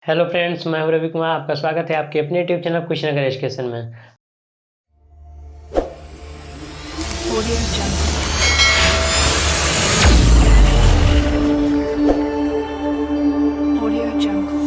Hello friends, मैं हूं रवि कुमार। आपका स्वागत है आपके अपने यूट्यूब चैनल कुशीनगर एजुकेशन में। Audio Jungle. Audio Jungle.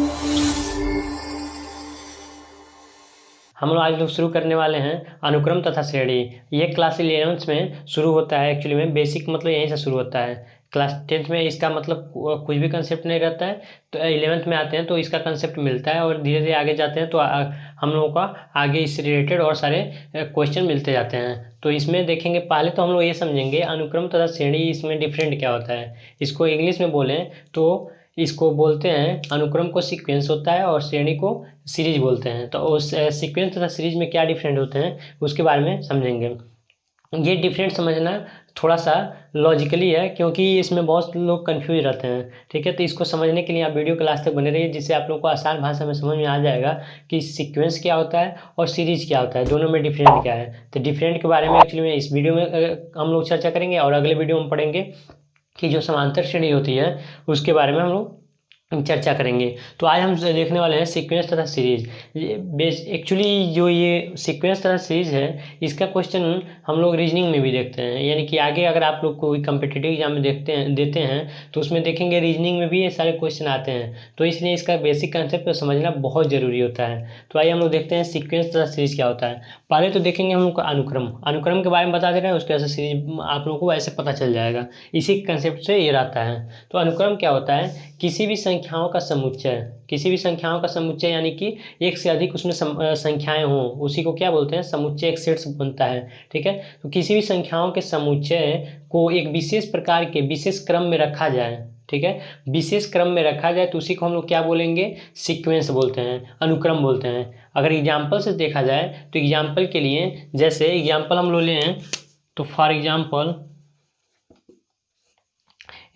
हम लोग आज शुरू करने वाले हैं अनुक्रम तथा श्रेणी। ये क्लास 11th में शुरू होता है। एक्चुअली में बेसिक मतलब यहीं से शुरू होता है। क्लास 10th में इसका मतलब कुछ भी कंसेप्ट नहीं रहता है, तो 11th में आते हैं तो इसका कंसेप्ट मिलता है और धीरे धीरे आगे जाते हैं तो हम लोगों का आगे इससे रिलेटेड और सारे क्वेश्चन मिलते जाते हैं। तो इसमें देखेंगे, पहले तो हम लोग ये समझेंगे अनुक्रम तथा श्रेणी, इसमें डिफरेंट क्या होता है। इसको इंग्लिश में बोलें तो इसको बोलते हैं, अनुक्रम को सीक्वेंस होता है और श्रेणी को सीरीज बोलते हैं। तो उस सीक्वेंस तथा सीरीज में क्या डिफरेंट होते हैं उसके बारे में समझेंगे। ये डिफरेंट समझना थोड़ा सा लॉजिकली है, क्योंकि इसमें बहुत लोग कंफ्यूज रहते हैं। ठीक है, तो इसको समझने के लिए आप वीडियो क्लास तक बने रहिए, जिससे आप लोग को आसान भाषा में समझ में आ जाएगा कि सीक्वेंस क्या होता है और सीरीज क्या होता है, दोनों में डिफरेंट क्या है। तो डिफरेंट के बारे में एक्चुअली में इस वीडियो में हम लोग चर्चा करेंगे और अगले वीडियो में पढ़ेंगे कि जो समांतर श्रेणी होती है उसके बारे में हम लोग चर्चा करेंगे। तो आज हम देखने वाले हैं सीक्वेंस तथा सीरीज। एक्चुअली जो ये सीक्वेंस तथा सीरीज है, इसका क्वेश्चन हम लोग रीजनिंग में भी देखते हैं। यानी कि आगे अगर आप लोग कोई कम्पिटिटिव एग्जाम में देते हैं तो उसमें देखेंगे रीजनिंग में भी ये सारे क्वेश्चन आते हैं। तो इसलिए इसका बेसिक कंसेप्ट समझना बहुत ज़रूरी होता है। तो आइए हम लोग देखते हैं सीक्वेंस तथा सीरीज क्या होता है। पहले तो देखेंगे हम लोग को अनुक्रम के बारे में बता दे रहे हैं, उसके वजह से सीरीज आप लोगों को ऐसे पता चल जाएगा। इसी कंसेप्ट से ये रहता है। तो अनुक्रम क्या होता है? किसी भी संख्याओं का समुच्चय, यानी कि एक से अधिक उसमें संख्याएं हों, उसी को क्या बोलते हैं? समुच्चय। एक सेट बनता है। ठीक है, तो किसी भी संख्याओं के समुच्चय को एक विशेष प्रकार के विशेष क्रम में रखा जाए। ठीक है, विशेष क्रम में रखा जाए तो उसी को हम लोग क्या बोलेंगे? सीक्वेंस बोलते हैं, अनुक्रम बोलते हैं। अगर एग्जाम्पल से देखा जाए तो एग्जाम्पल के लिए, जैसे एग्जाम्पल हम लोग लें तो फॉर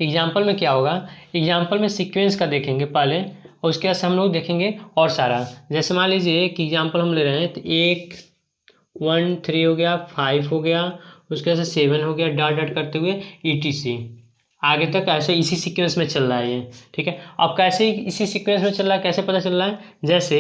एग्जाम्पल में क्या होगा? एग्जाम्पल में सीक्वेंस का देखेंगे पहले, और उसके बाद से हम लोग देखेंगे और सारा। जैसे मान लीजिए कि एग्जाम्पल हम ले रहे हैं तो 1 1 3 हो गया, 5 हो गया, उसके बाद से 7 हो गया, डॉट डॉट करते हुए ETC आगे तक ऐसे इसी सीक्वेंस में चल रहा है ये। ठीक है, अब कैसे इसी सीक्वेंस में चल रहा है, कैसे पता चल रहा है? जैसे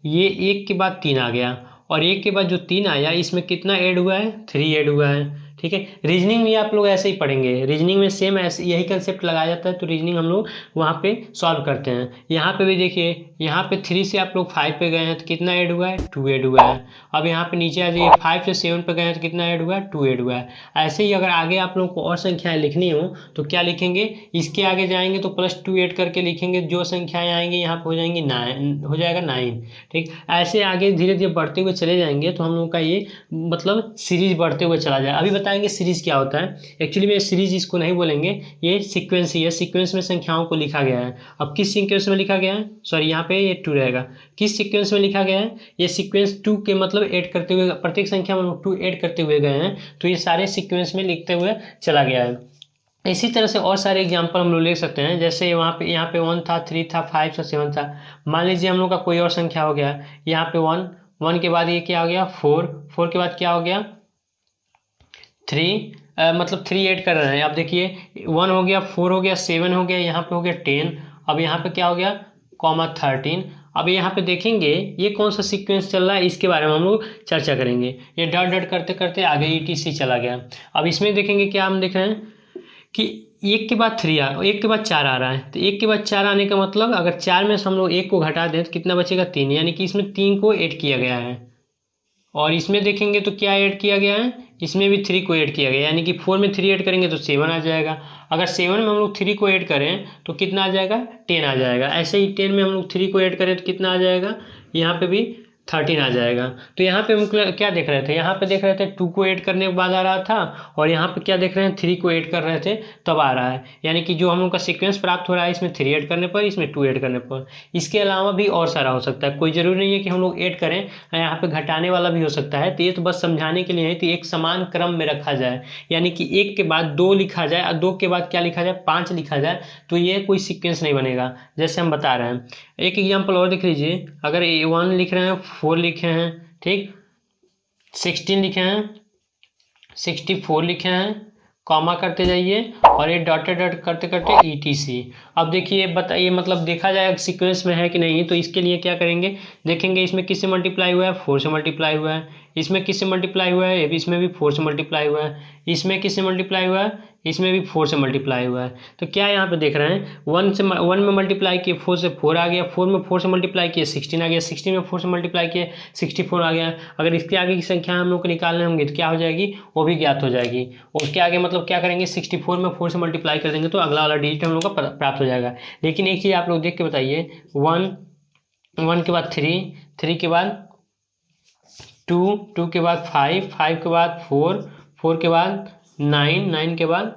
ये 1 के बाद 3 आ गया, और 1 के बाद जो 3 आया इसमें कितना ऐड हुआ है? 3 ऐड हुआ है। ठीक है, रीजनिंग में आप लोग ऐसे ही पढ़ेंगे। रीजनिंग में सेम ऐसे यही कंसेप्ट लगाया जाता है, तो रीजनिंग हम लोग वहाँ पे सॉल्व करते हैं। यहाँ पे भी देखिए, यहाँ पे 3 से आप लोग 5 पे गए हैं तो कितना ऐड हुआ है? 2 ऐड हुआ है। अब यहाँ पे नीचे आ जाइए, 5 से 7 पे गए हैं तो कितना ऐड हुआ है? 2 ऐड हुआ है। ऐसे ही अगर आगे आप लोग को और संख्याएं लिखनी हो तो क्या लिखेंगे? इसके आगे जाएंगे तो +2 ऐड करके लिखेंगे। जो संख्याएं आएंगी यहाँ पे हो जाएंगी 9, हो जाएगा 9। ठीक, ऐसे आगे धीरे धीरे बढ़ते हुए चले जाएंगे तो हम लोग का ये मतलब सीरीज बढ़ते हुए चला जाए। अभी बताएंगे सीरीज क्या होता है। एक्चुअली में सीरीज इसको नहीं बोलेंगे, ये सीक्वेंस ही है। सीक्वेंस में संख्याओं को लिखा गया है। अब किस सीक्वेंस में लिखा गया है? सॉरी, यहाँ पे ये 2 रहेगा। किस सीक्वेंस में लिखा गया है? ये सीक्वेंस 2 के मतलब ऐड करते हुए, प्रत्येक संख्या में 2 ऐड करते हुए गए हैं, तो ये सारे सीक्वेंस में लिखते हुए चला गया है। इसी तरह से और सारे एग्जाम्पल हम लोग ले सकते हैं। जैसे यहाँ पे 1 था, 3 था, 5 था, 7 था। मान लीजिए हम लोग का कोई और संख्या हो गया, यहाँ पे 1 के बाद ये क्या हो गया? 4 के बाद क्या हो गया? 3, मतलब 3 ऐड कर रहे हैं। अब देखिए 1 हो गया, 4 हो गया, 7 हो गया, यहाँ पे हो गया 10। अब यहाँ पे क्या हो गया? (13). अब यहाँ पे देखेंगे ये कौन सा सीक्वेंस चल रहा है, इसके बारे में हम लोग चर्चा करेंगे। ये डॉट डॉट करते करते आगे ETC चला गया। अब इसमें देखेंगे क्या हम देख रहे हैं कि 1 के बाद 1 के बाद 4 आ रहा है। तो 1 के बाद 4 आने का मतलब, अगर 4 में से हम लोग 1 को घटा दें तो कितना बचेगा? 3। यानी कि इसमें 3 को ऐड किया गया है। और इसमें देखेंगे तो क्या ऐड किया गया है? इसमें भी 3 को ऐड किया गया, यानी कि 4 में 3 ऐड करेंगे तो 7 आ जाएगा। अगर 7 में हम लोग 3 को ऐड करें तो कितना आ जाएगा? 10 आ जाएगा। ऐसे ही 10 में हम लोग 3 को ऐड करें तो कितना आ जाएगा? यहाँ पे भी 13 आ जाएगा। तो यहाँ पे हम क्या देख रहे थे? यहाँ पे देख रहे थे 2 को ऐड करने के बाद आ रहा था, और यहाँ पे क्या देख रहे हैं? 3 को ऐड कर रहे थे तब आ रहा है। यानी कि जो हम लोग का सीक्वेंस प्राप्त हो रहा है, इसमें 3 ऐड करने पर, इसमें 2 ऐड करने पर। इसके अलावा भी और सारा हो सकता है, कोई ज़रूरी नहीं है कि हम लोग ऐड करें। यहाँ पे घटाने वाला भी हो सकता है। तो ये तो बस समझाने के लिए है कि एक समान क्रम में रखा जाए, यानी कि 1 के बाद 2 लिखा जाए और 2 के बाद क्या लिखा जाए? 5 लिखा जाए, तो ये कोई सीक्वेंस नहीं बनेगा, जैसे हम बता रहे हैं। एक एग्जाम्पल और देख लीजिए। अगर 1 लिख रहे हैं, 4 लिखे हैं, ठीक, 16 लिखे हैं, 64 लिखे हैं, कॉमा करते जाइए और ये डॉट डॉट करते करते ETC। अब देखिए बताइए मतलब देखा जाए सीक्वेंस में है कि नहीं, तो इसके लिए क्या करेंगे, देखेंगे इसमें किससे मल्टीप्लाई हुआ है, 4 से मल्टीप्लाई हुआ है, इसमें किससे मल्टीप्लाई हुआ है, इसमें भी 4 से मल्टीप्लाई हुआ है, इसमें किससे मल्टीप्लाई हुआ है, इसमें भी 4 से मल्टीप्लाई हुआ है। तो क्या यहाँ पे देख रहे हैं 1 में मल्टीप्लाई किए 4 से 4 आ गया, 4 में 4 से मल्टीप्लाई किए 16 आ गया, 16 में 4 से मल्टीप्लाई किए 64 आ गया। अगर इसके आगे की संख्या हम लोग को निकालने होंगे तो क्या हो जाएगी, वो भी ज्ञात हो जाएगी। उसके आगे मतलब क्या करेंगे, 64 में 4 से मल्टीप्लाई कर देंगे तो अगला वाला डिजिट हम लोग का प्राप्त हो जाएगा। लेकिन एक चीज़ आप लोग देख के बताइए, 1 के बाद 3 के बाद 2 के बाद 5 के बाद 4 के बाद 9 के बाद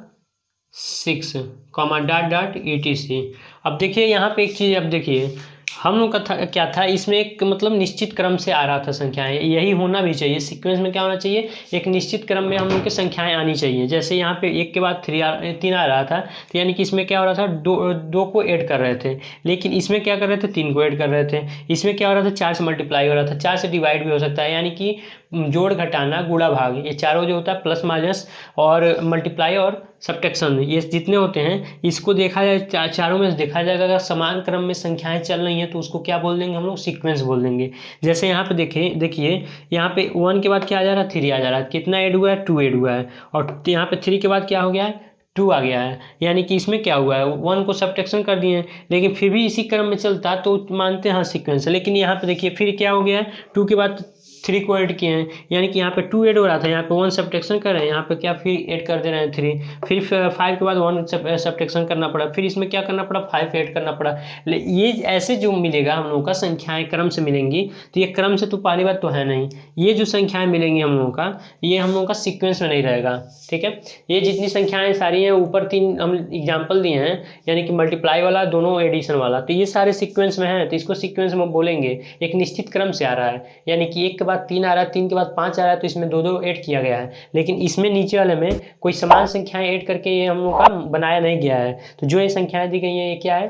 6 कॉमा डॉट डॉट ETC। अब देखिए यहाँ पे एक चीज़, अब देखिए हम लोग का क्या था, इसमें एक मतलब निश्चित क्रम से आ रहा था संख्याएं, यही होना भी चाहिए। सीक्वेंस में क्या होना चाहिए, एक निश्चित क्रम में हम लोग की संख्याएं आनी चाहिए। जैसे यहाँ पे 1 के बाद 3 आ रहा था, तो यानी कि इसमें क्या हो रहा था, दो को ऐड कर रहे थे, लेकिन इसमें क्या कर रहे थे, 3 को ऐड कर रहे थे। इसमें क्या हो रहा था, 4 से मल्टीप्लाई हो रहा था, 4 से डिवाइड भी हो सकता है, यानी कि जोड़ घटाना गुणा भाग, ये चारों जो होता है प्लस माइनस और मल्टीप्लाई और सब्ट्रैक्शन, ये जितने होते हैं इसको देखा जाए चारों में देखा जाएगा। अगर समान क्रम में संख्याएं चल रही हैं तो उसको क्या बोल देंगे हम लोग, सीक्वेंस बोल देंगे। जैसे यहाँ पे देखिए यहाँ पे 1 के बाद क्या आ जा रहा है, 3 आ जा रहा है, कितना ऐड हुआ है, 2 ऐड हुआ है, और यहाँ पे 3 के बाद क्या हो गया है, 2 आ गया है, यानी कि इसमें क्या हुआ है, 1 को सब्ट्रैक्शन कर दिए हैं, लेकिन फिर भी इसी क्रम में चलता तो मानते हैं हाँ सीक्वेंस है। लेकिन यहाँ पे देखिए फिर क्या हो गया है, 2 के बाद 3 को ऐड किए हैं, यानी कि यहाँ पे 2 ऐड हो रहा था, यहाँ पे 1 सब्ट्रैक्शन कर रहे हैं, यहाँ पे क्या फिर ऐड कर दे रहे हैं 3, फिर 5 के बाद 1 सब्ट्रैक्शन करना पड़ा, फिर इसमें क्या करना पड़ा, 5 ऐड करना पड़ा। ये ऐसे जो मिलेगा हम लोगों का संख्याएं क्रम से मिलेंगी, तो ये क्रम से तो पहली बात तो है नहीं, ये जो संख्याएं मिलेंगी हम लोगों का, ये हम लोगों का सीक्वेंस में नहीं रहेगा। ठीक है, ये जितनी संख्याएं सारी हैं, ऊपर 3 हम एग्जाम्पल दिए हैं, यानी कि मल्टीप्लाई वाला, दोनों एडिशन वाला, तो ये सारे सीक्वेंस में है, तो इसको सीक्वेंस में बोलेंगे। एक निश्चित क्रम से आ रहा है, यानी कि 1 के बाद 3 आ रहा है, 3 के बाद 5 आ रहा है, तो इसमें 2 ऐड किया गया है, लेकिन इसमें नीचे वाले में कोई समान संख्याएं ऐड करके ये हम लोग का बनाया नहीं गया है। तो जो ये संख्याएं दी गई हैं ये क्या है,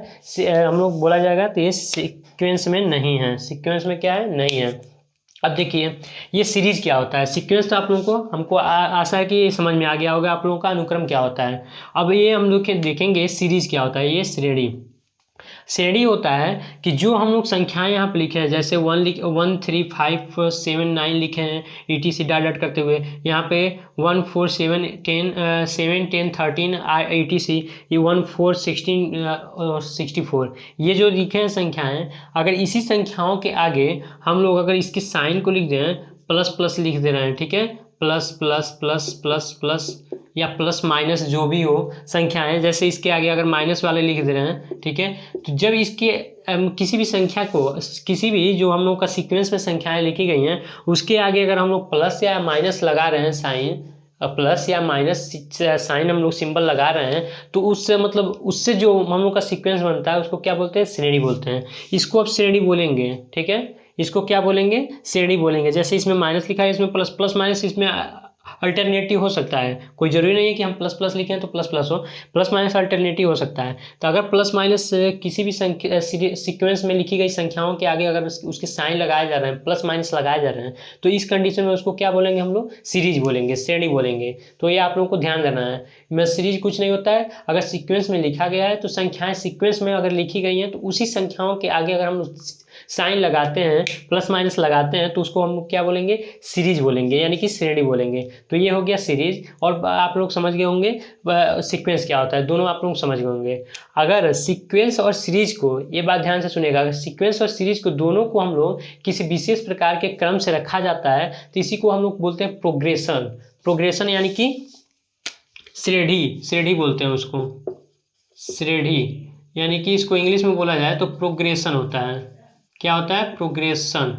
हम लोग बोला जाएगा तो ये सीक्वेंस में नहीं है, सीक्वेंस में क्या है, नहीं है। अब देखिए ये सीरीज क्या होता है, सीक्वेंस तो आप लोगों को हमको आशा है कि समझ में आ गया होगा आप लोगों का अनुक्रम क्या होता है। अब ये हम लोग देखेंगे सीरीज क्या होता है। ये श्रेणी होता है कि जो हम लोग संख्याएं यहाँ पे लिखे हैं, जैसे 1 3 5 7 9 लिखे हैं ETC डॉट डॉट करते हुए, यहाँ पे 1 4 7 10 13 ETC, ये 1 4 16 और 64, ये जो लिखे हैं संख्याएं, अगर इसी संख्याओं के आगे हम लोग अगर इसके साइन को लिख दें, प्लस प्लस लिख दे रहे हैं, ठीक है, plus plus plus plus plus या प्लस माइनस जो भी हो संख्याएं, जैसे इसके आगे अगर माइनस वाले लिख दे रहे हैं, ठीक है, तो जब इसके किसी भी संख्या को, किसी भी जो हम लोग का सीक्वेंस में संख्याएं लिखी गई हैं उसके आगे अगर हम लोग प्लस या माइनस लगा रहे हैं, साइन प्लस या माइनस साइन हम लोग सिंबल लगा रहे हैं, तो उससे मतलब उससे जो हम लोग का सीक्वेंस बनता है उसको क्या बोलते हैं, श्रेणी बोलते हैं। इसको अब श्रेणी बोलेंगे, ठीक है, इसको क्या बोलेंगे, श्रेणी बोलेंगे। जैसे इसमें माइनस लिखा है, इसमें प्लस, प्लस माइनस इसमें अल्टरनेटिव हो सकता है, कोई जरूरी नहीं है कि हम प्लस प्लस लिखें तो प्लस प्लस हो, प्लस माइनस अल्टरनेटिव हो सकता है। तो अगर प्लस माइनस किसी भी सीक्वेंस में लिखी गई संख्याओं के आगे अगर उसके साइन लगाए जा रहे हैं, प्लस माइनस लगाए जा रहे हैं, तो इस कंडीशन में उसको क्या बोलेंगे हम लोग, सीरीज बोलेंगे, श्रेणी बोलेंगे। तो ये आप लोगों को ध्यान देना है। मैं सीरीज कुछ नहीं होता है, अगर सीक्वेंस में लिखा गया है तो संख्याएं सीक्वेंस में अगर लिखी गई हैं तो उसी संख्याओं के आगे अगर हम साइन लगाते हैं, प्लस माइनस लगाते हैं, तो उसको हम क्या बोलेंगे, सीरीज बोलेंगे, यानी कि श्रेणी बोलेंगे। तो ये हो गया सीरीज, और आप लोग समझ गए होंगे सीक्वेंस क्या होता है, दोनों आप लोग समझ गए होंगे। अगर सीक्वेंस और सीरीज को, ये बात ध्यान से सुनिएगा, अगर सीक्वेंस और सीरीज को दोनों को हम लोग किसी विशेष प्रकार के क्रम से रखा जाता है तो इसी को हम लोग बोलते हैं प्रोग्रेशन, यानी कि श्रेणी बोलते हैं उसको, श्रेणी, यानी कि इसको इंग्लिश में बोला जाए तो प्रोग्रेशन होता है। क्या होता है, प्रोग्रेशन,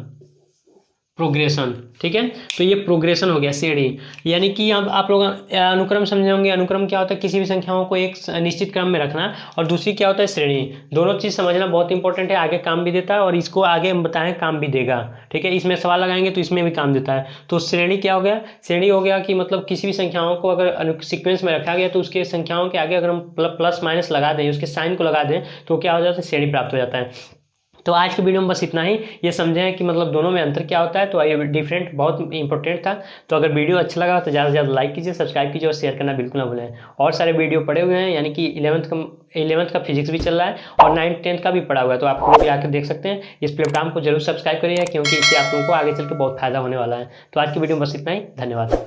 ठीक है। तो ये प्रोग्रेशन हो गया, श्रेणी, यानी कि हम आप लोग अनुक्रम समझे होंगे। अनुक्रम क्या होता है, किसी भी संख्याओं को एक निश्चित क्रम में रखना, और दूसरी क्या होता है, श्रेणी। दोनों चीज़ समझना बहुत इंपॉर्टेंट है, आगे काम भी देता है और इसको आगे हम बताएं काम भी देगा, ठीक है। इसमें सवाल लगाएंगे तो इसमें भी काम देता है। तो श्रेणी क्या हो गया, श्रेणी हो गया कि मतलब किसी भी संख्याओं को अगर सीक्वेंस में रखा गया तो उसके संख्याओं के आगे अगर हम प्लस माइनस लगा दें, उसके साइन को लगा दें, तो क्या हो जाता है, श्रेणी प्राप्त हो जाता है। तो आज की वीडियो में बस इतना ही। ये समझें कि मतलब दोनों में अंतर क्या होता है। तो ये डिफरेंट बहुत इंपॉर्टेंट था। तो अगर वीडियो अच्छा लगा तो ज़्यादा से ज़्यादा लाइक कीजिए, सब्सक्राइब कीजिए और शेयर करना बिल्कुल ना भूलें। और सारे वीडियो पड़े हुए हैं, यानी कि 11th का फिजिक्स भी चल रहा है और 9th 10th का भी पड़ा हुआ है। तो आप लोग भी आकर देख सकते हैं। इस प्लेटफॉर्म को जरूर सब्सक्राइब करिए, क्योंकि इससे आप लोगों को आगे चल के बहुत फायदा होने वाला है। तो आज की वीडियो में बस इतना ही। धन्यवाद।